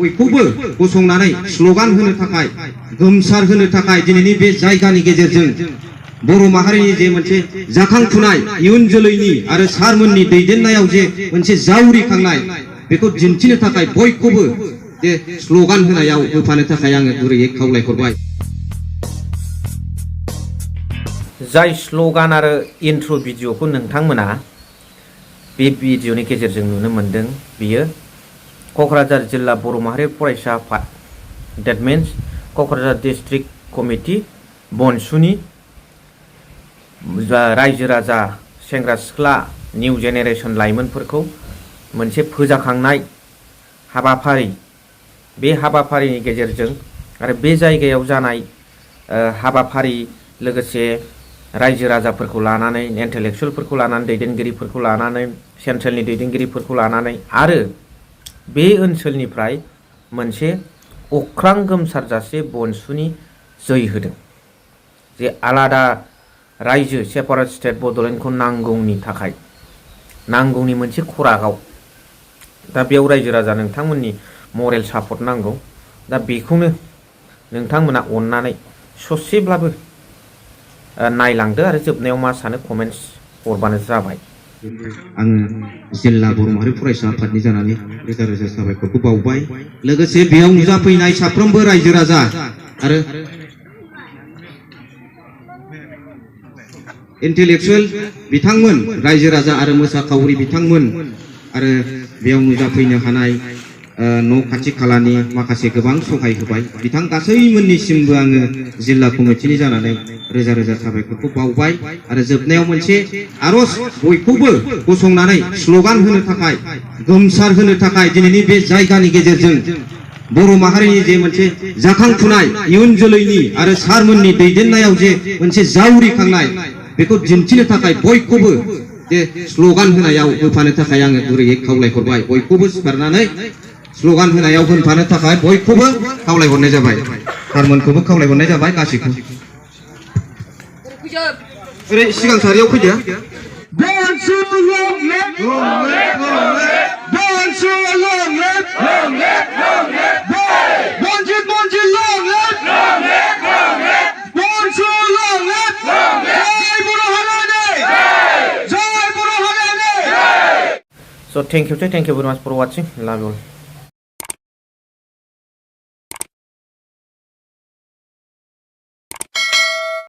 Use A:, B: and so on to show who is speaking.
A: बयखौबो गसंनानै स्ल'गान होनो थाखाय गोमसार होनो थाखाय दिनैनि बे जायगानि गेजेरजों बर' माहारिनि जे मोनसे जाखांफुनाय इयुन जोलैनि आरो सारमोननि दैदेननायाव जे मोनसे जावरिखांनाय बेखौ दिन्थिनो थाखाय बयखौबो जे स्ल'गान होनायाव होफानो थाखाय आङो गुरैयै खावलायहरबाय।
B: जाय स्ल'गान आरो इन्ट्र' भिडिअ'खौ नोंथांमोना बे भिडिअ'नि गेजेरजों नुनो मोनदों, बियो क'क्राझार जिल्ला बर' माहारि फरायसा आफाद, that means Kokrajhar district committee बनसुनि रायजो राजा सेंग्रा सिख्ला निउ जेनेरेशन लाइमोनफोरखौ मोनसे फोजाखांनाय हाबाफारि, बे हाबाफारिनि गेजेरजों आरो बे जायगायाव जानाय हाबाफारि लोगोसे रायजो राजाफोरखौ लानानै, इन्टेलेक्सुयेलफोरखौ लानानै, दैदेनगिरिफोरखौ लानानै, सेन्ट्रेलनि दैदेनगिरिफोरखौ लानानै आरो बे ओनसोलनिफ्राय मोनसे अख्रां गोमसारजासे बनसुनि जै होदों जे आलादा रायजो सेपारेट स्टेट बड'लेण्डखौ नांगौनि थाखाय, नांगौनि मोनसे खरागाव। दा बेयाव रायजो राजा नोंथांमोननि मरेल सापर्ट नांगौ। दा बेखौनो नोंथांमोना अननानै ससेब्लाबो नायलांदो आरो जोबनायाव मा सानो कमेन्ट्स हरबानो जाबाय।
A: आङो जिल्ला बर' माहारि फरायसा आफादनि जानानै रोजा रोजा साबायखरखौ बावबाय। लोगोसे बेयाव नुजाफैनाय साफ्रोमबो रायजो राजा आरो इन्टेलेक्सुयेल बिथांमोन, रायजो राजा आरो मोसाखावरि बिथांमोन आरो बेयाव नुजाफैनो हानाय न' खाथि खालानि माखासे गोबां सहाय होबाय बिथां गासैमोननिसिमबो आङो जिल्ला कमिटिनि जानानै रोजा रोजा साबायखरखौ बावबाय। आरो जोबनायाव मोनसे आर'ज, बयखौबो गसंनानै स्ल'गान होनो थाखाय गोमसार होनो थाखाय दिनैनि बे जायगानि गेजेरजों बर' माहारिनि जे मोनसे जाखांफुनाय इयुन जोलैनि आरो सारमोननि दैदेननायाव जे मोनसे जावरिखांनाय बेखौ दिन्थिनो थाखाय बयखौबो जे स्ल'गान होनायाव होफानो थाखाय आङो गुरैयै खावलायहरबाय। बयखौबो सिखारनानै स्ल'गान होनायाव होफानो थाखाय बयखौबो खावलायहरनाय जाबाय, सारमोनखौबो खावलायहरनाय जाबाय गासैखौबो। ओरै सिगां सारियाव फैदो।
B: So thank you very much for watching. Love you all.